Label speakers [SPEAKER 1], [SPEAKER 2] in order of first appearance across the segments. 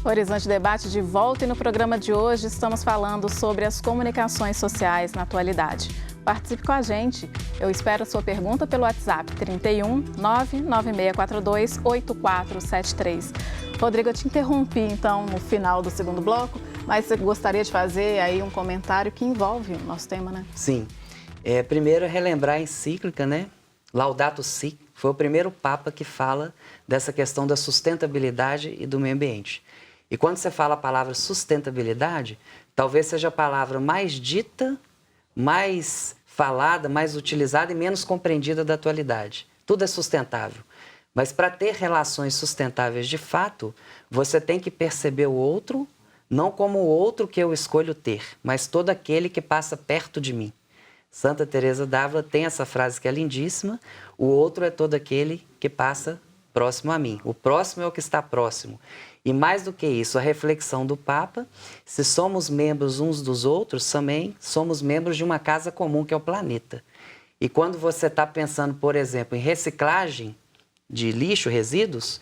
[SPEAKER 1] Horizonte Debate de volta, e no programa de hoje estamos falando sobre as comunicações sociais na atualidade. Participe com a gente. Eu espero a sua pergunta pelo WhatsApp 31 99642 8473. Rodrigo, eu te interrompi então no final do segundo bloco, mas você gostaria de fazer aí um comentário que envolve o nosso tema, né?
[SPEAKER 2] Sim. Primeiro, relembrar a encíclica, né? Laudato Si, foi o primeiro Papa que fala dessa questão da sustentabilidade e do meio ambiente. E quando você fala a palavra sustentabilidade, talvez seja a palavra mais dita, mais falada, mais utilizada e menos compreendida da atualidade. Tudo é sustentável. Mas para ter relações sustentáveis de fato, você tem que perceber o outro, não como o outro que eu escolho ter, mas todo aquele que passa perto de mim. Santa Teresa d'Ávila tem essa frase que é lindíssima: o outro é todo aquele que passa próximo a mim. O próximo é o que está próximo. E mais do que isso, a reflexão do Papa: se somos membros uns dos outros, também somos membros de uma casa comum que é o planeta. E quando você está pensando, por exemplo, em reciclagem de lixo, resíduos,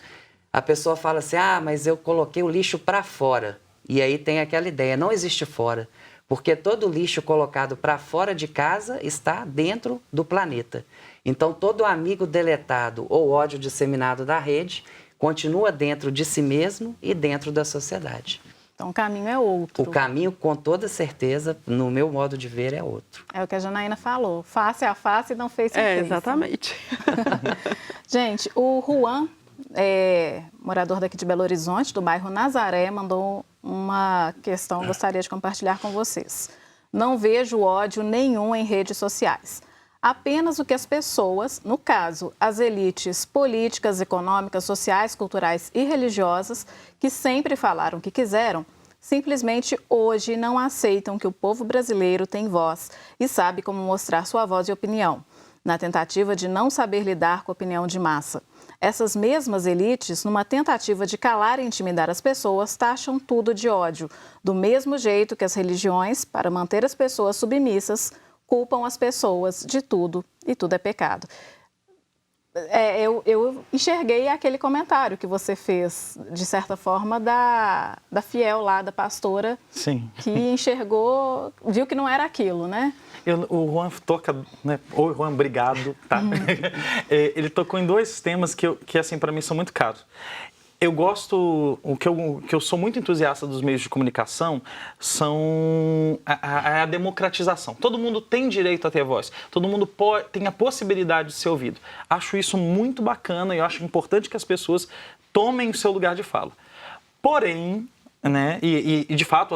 [SPEAKER 2] a pessoa fala assim: ah, mas eu coloquei o lixo para fora. E aí tem aquela ideia: não existe fora. Porque todo lixo colocado para fora de casa está dentro do planeta. Então, todo amigo deletado ou ódio disseminado da rede continua dentro de si mesmo e dentro da sociedade.
[SPEAKER 1] Então, o caminho é outro.
[SPEAKER 2] O caminho, com toda certeza, no meu modo de ver, é outro.
[SPEAKER 1] É o que a Janaína falou: face a face e não face a face.
[SPEAKER 3] Exatamente.
[SPEAKER 1] Gente, o Juan, morador daqui de Belo Horizonte, do bairro Nazaré, mandou uma questão que gostaria de compartilhar com vocês. Não vejo ódio nenhum em redes sociais. Apenas o que as pessoas, no caso, as elites políticas, econômicas, sociais, culturais e religiosas, que sempre falaram o que quiseram, simplesmente hoje não aceitam que o povo brasileiro tem voz e sabe como mostrar sua voz e opinião, na tentativa de não saber lidar com a opinião de massa. Essas mesmas elites, numa tentativa de calar e intimidar as pessoas, taxam tudo de ódio, do mesmo jeito que as religiões, para manter as pessoas submissas, culpam as pessoas de tudo e tudo é pecado. Eu enxerguei aquele comentário que você fez, de certa forma, da fiel lá, da pastora.
[SPEAKER 4] Sim.
[SPEAKER 1] Que enxergou, viu que não era aquilo, né?
[SPEAKER 4] O Juan toca, né? Oi, Juan, obrigado, tá? Ele tocou em dois temas que assim, para mim, são muito caros. Eu gosto, o que eu sou muito entusiasta dos meios de comunicação são a democratização. Todo mundo tem direito a ter voz, todo mundo tem a possibilidade de ser ouvido. Acho isso muito bacana e eu acho importante que as pessoas tomem o seu lugar de fala. Porém, né, e de fato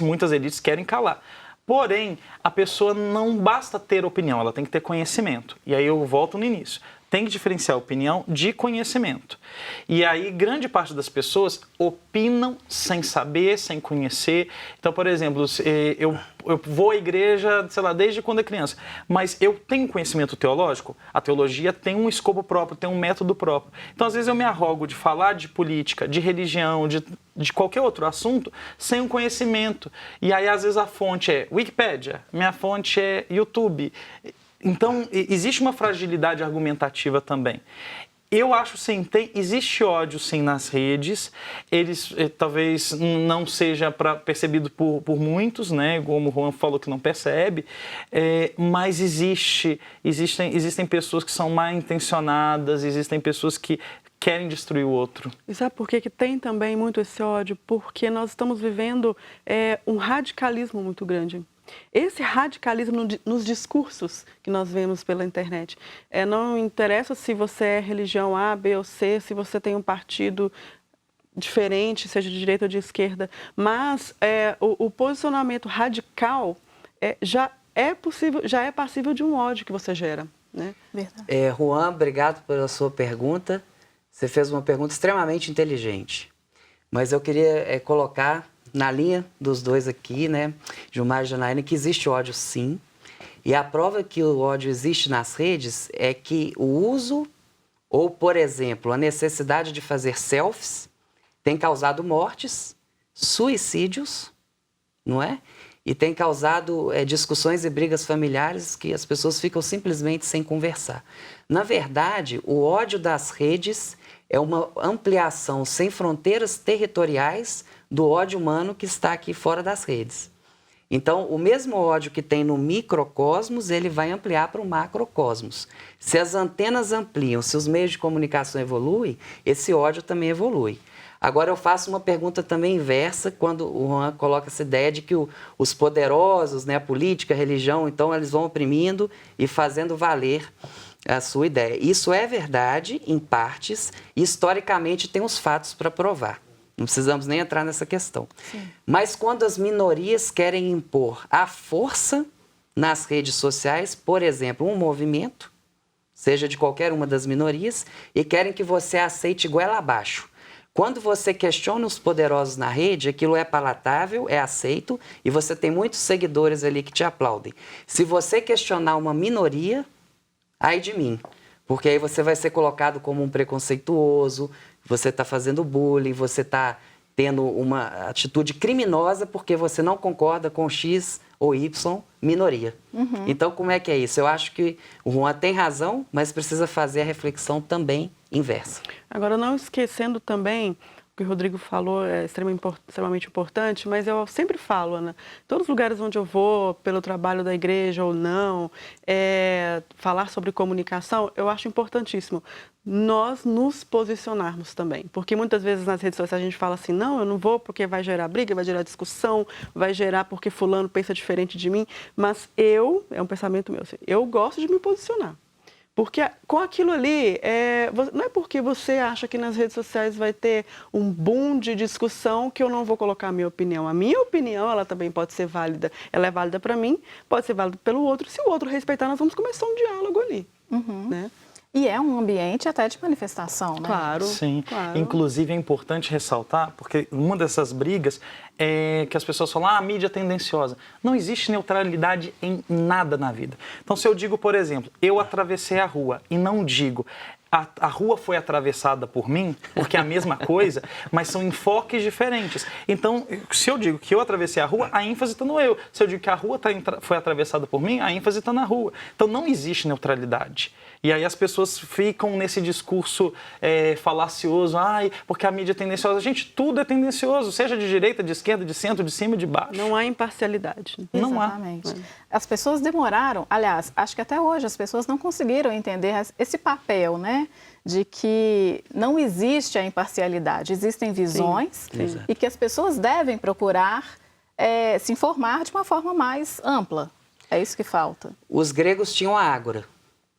[SPEAKER 4] muitas elites querem calar. Porém, a pessoa não basta ter opinião, ela tem que ter conhecimento. E aí eu volto no início. Tem que diferenciar opinião de conhecimento. E aí, grande parte das pessoas opinam sem saber, sem conhecer. Então, por exemplo, eu vou à igreja, sei lá, desde quando é criança, mas eu tenho conhecimento teológico? A teologia tem um escopo próprio, tem um método próprio. Então, às vezes, eu me arrogo de falar de política, de religião, de qualquer outro assunto, sem um conhecimento. E aí, às vezes, a fonte é Wikipédia, minha fonte é YouTube. Então, existe uma fragilidade argumentativa também. Eu acho sim, existe ódio sim nas redes, eles talvez não seja percebido por muitos, né? Como o Juan falou que não percebe, mas existem pessoas que são mal intencionadas, existem pessoas que querem destruir o outro.
[SPEAKER 3] E sabe por que tem também muito esse ódio? Porque nós estamos vivendo um radicalismo muito grande. Esse radicalismo nos discursos que nós vemos pela internet. Não interessa se você é religião A, B ou C, se você tem um partido diferente, seja de direita ou de esquerda, mas o posicionamento radical já é passível de um ódio que você gera. Né?
[SPEAKER 2] Juan, obrigado pela sua pergunta. Você fez uma pergunta extremamente inteligente, mas eu queria colocar na linha dos dois aqui, né, Gilmar e Janaína, que existe ódio sim. E a prova que o ódio existe nas redes é que o uso, ou, por exemplo, a necessidade de fazer selfies, tem causado mortes, suicídios, não é? E tem causado discussões e brigas familiares que as pessoas ficam simplesmente sem conversar. Na verdade, o ódio das redes é uma ampliação sem fronteiras territoriais do ódio humano que está aqui fora das redes. Então, o mesmo ódio que tem no microcosmos, ele vai ampliar para o macrocosmos. Se as antenas ampliam, se os meios de comunicação evoluem, esse ódio também evolui. Agora, eu faço uma pergunta também inversa, quando o Juan coloca essa ideia de que os poderosos, né, a política, a religião, então eles vão oprimindo e fazendo valer a sua ideia. Isso é verdade, em partes, e historicamente tem os fatos para provar. Não precisamos nem entrar nessa questão. Sim. Mas quando as minorias querem impor a força nas redes sociais, por exemplo, um movimento, seja de qualquer uma das minorias, e querem que você aceite goela abaixo. Quando você questiona os poderosos na rede, aquilo é palatável, é aceito, e você tem muitos seguidores ali que te aplaudem. Se você questionar uma minoria, ai de mim, porque aí você vai ser colocado como um preconceituoso, você está fazendo bullying, você está tendo uma atitude criminosa porque você não concorda com X ou Y minoria. Uhum. Então, como é que é isso? Eu acho que o Juan tem razão, mas precisa fazer a reflexão também inversa.
[SPEAKER 3] Agora, não esquecendo também, o que o Rodrigo falou é extremamente importante, mas eu sempre falo, Ana, todos os lugares onde eu vou, pelo trabalho da igreja ou não, falar sobre comunicação, eu acho importantíssimo nós nos posicionarmos também. Porque muitas vezes nas redes sociais a gente fala assim, não, eu não vou porque vai gerar briga, vai gerar discussão, vai gerar porque fulano pensa diferente de mim, mas é um pensamento meu, assim, eu gosto de me posicionar. Porque com aquilo ali, não é porque você acha que nas redes sociais vai ter um boom de discussão que eu não vou colocar a minha opinião. A minha opinião, ela também pode ser válida. Ela é válida para mim, pode ser válida pelo outro. Se o outro respeitar, nós vamos começar um diálogo ali.
[SPEAKER 1] Uhum.
[SPEAKER 3] Né?
[SPEAKER 1] E é um ambiente até de manifestação, né?
[SPEAKER 3] Claro.
[SPEAKER 4] Sim.
[SPEAKER 3] Claro.
[SPEAKER 4] Inclusive, é importante ressaltar, porque uma dessas brigas é que as pessoas falam, a mídia é tendenciosa. Não existe neutralidade em nada na vida. Então, se eu digo, por exemplo, eu atravessei a rua e não digo, a rua foi atravessada por mim, porque é a mesma coisa, mas são enfoques diferentes. Então, se eu digo que eu atravessei a rua, a ênfase está no eu. Se eu digo que a rua foi atravessada por mim, a ênfase está na rua. Então, não existe neutralidade. E aí as pessoas ficam nesse discurso falacioso, porque a mídia é tendenciosa. Gente, tudo é tendencioso, seja de direita, de esquerda, de centro, de cima e de baixo.
[SPEAKER 3] Não há imparcialidade.
[SPEAKER 4] Não há.
[SPEAKER 1] Exatamente. As pessoas demoraram, aliás, acho que até hoje as pessoas não conseguiram entender esse papel, né? De que não existe a imparcialidade, existem visões
[SPEAKER 3] Sim.
[SPEAKER 1] e que as pessoas devem procurar se informar de uma forma mais ampla. É isso que falta.
[SPEAKER 2] Os gregos tinham a ágora.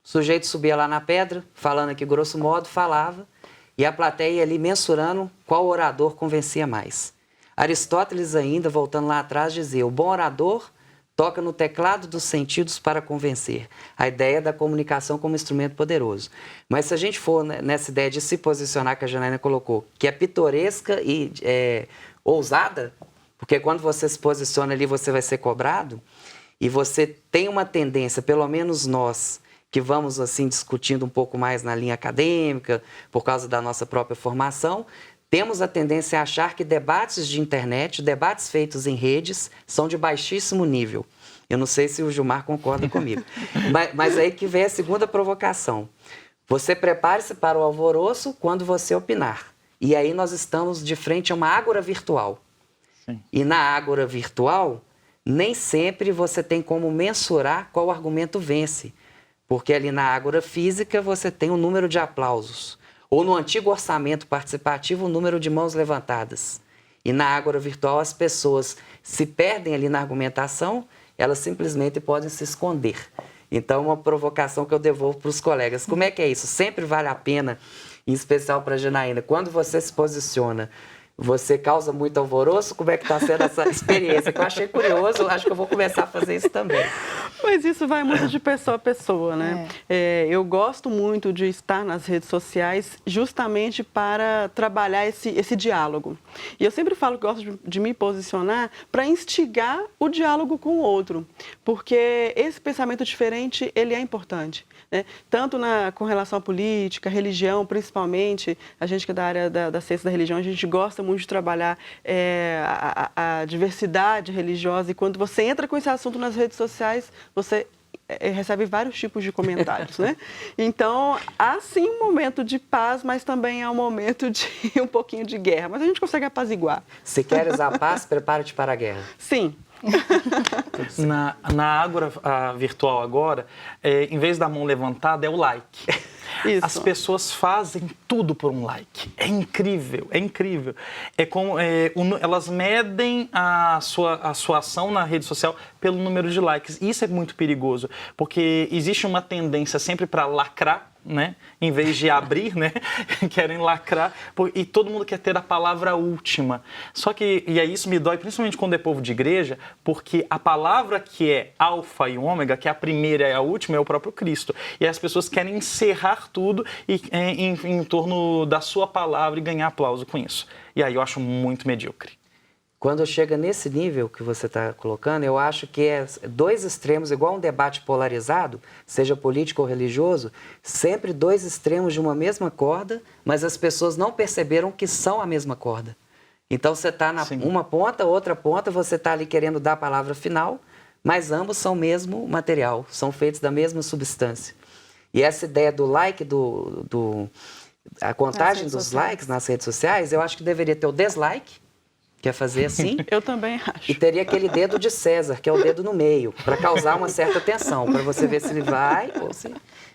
[SPEAKER 2] O sujeito subia lá na pedra, falando aqui grosso modo, falava, e a plateia ali mensurando qual orador convencia mais. Aristóteles ainda, voltando lá atrás, dizia, o bom orador toca no teclado dos sentidos para convencer. A ideia da comunicação como instrumento poderoso. Mas se a gente for nessa ideia de se posicionar, que a Janaína colocou, que é pitoresca e ousada, porque quando você se posiciona ali, você vai ser cobrado, e você tem uma tendência, pelo menos nós, que vamos assim discutindo um pouco mais na linha acadêmica, por causa da nossa própria formação, temos a tendência a achar que debates de internet, debates feitos em redes, são de baixíssimo nível. Eu não sei se o Gilmar concorda comigo. Mas aí que vem a segunda provocação. Você prepare-se para o alvoroço quando você opinar. E aí nós estamos de frente a uma ágora virtual. Sim. E na ágora virtual, nem sempre você tem como mensurar qual argumento vence. Porque ali na ágora física você tem um número de aplausos. Ou no antigo orçamento participativo, o número de mãos levantadas. E na ágora virtual as pessoas se perdem ali na argumentação, elas simplesmente podem se esconder. Então, uma provocação que eu devolvo para os colegas. Como é que é isso? Sempre vale a pena, em especial para a Janaína, quando você se posiciona, você causa muito alvoroço? Como é que está sendo essa experiência? Que eu achei curioso, acho que eu vou começar a fazer isso também.
[SPEAKER 3] Mas isso vai muito de pessoa a pessoa, né? Eu gosto muito de estar nas redes sociais justamente para trabalhar esse diálogo. E eu sempre falo que gosto de me posicionar para instigar o diálogo com o outro. Porque esse pensamento diferente, ele é importante. Né? Tanto com relação à política, religião, principalmente, a gente que é da área da ciência da religião, a gente gosta muito de trabalhar a diversidade religiosa, e quando você entra com esse assunto nas redes sociais, você recebe vários tipos de comentários, né? Então, há sim um momento de paz, mas também há um momento de um pouquinho de guerra. Mas a gente consegue apaziguar.
[SPEAKER 2] Se queres a paz, prepara-te para a guerra.
[SPEAKER 3] Sim.
[SPEAKER 4] Na Ágora virtual agora, em vez da mão levantada, é o like.
[SPEAKER 3] Isso.
[SPEAKER 4] As pessoas fazem tudo por um like. É incrível, é incrível. Elas medem a sua ação na rede social pelo número de likes. Isso é muito perigoso, porque existe uma tendência sempre para lacrar, né? Em vez de abrir, né? Querem lacrar, e todo mundo quer ter a palavra última. Só que, e aí isso me dói, principalmente quando é povo de igreja, porque a palavra que é alfa e ômega, que é a primeira e a última, é o próprio Cristo. E as pessoas querem encerrar tudo em torno da sua palavra e ganhar aplauso com isso. E aí eu acho muito medíocre.
[SPEAKER 2] Quando chega nesse nível que você está colocando, eu acho que é dois extremos, igual um debate polarizado, seja político ou religioso, sempre dois extremos de uma mesma corda, mas as pessoas não perceberam que são a mesma corda. Então você está na uma ponta, outra ponta, você está ali querendo dar a palavra final, mas ambos são o mesmo material, são feitos da mesma substância. E essa ideia do like, a contagem dos likes nas redes sociais, eu acho que deveria ter o dislike, quer fazer assim.
[SPEAKER 3] Eu também acho.
[SPEAKER 2] E teria aquele dedo de César, que é o dedo no meio, para causar uma certa tensão, para você ver se ele vai ou se...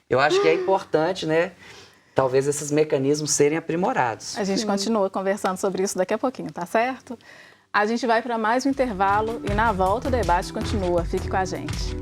[SPEAKER 2] Eu acho que é importante, né? Talvez esses mecanismos serem aprimorados.
[SPEAKER 1] A gente continua conversando sobre isso daqui a pouquinho, tá certo? A gente vai para mais um intervalo e na volta o debate continua. Fique com a gente.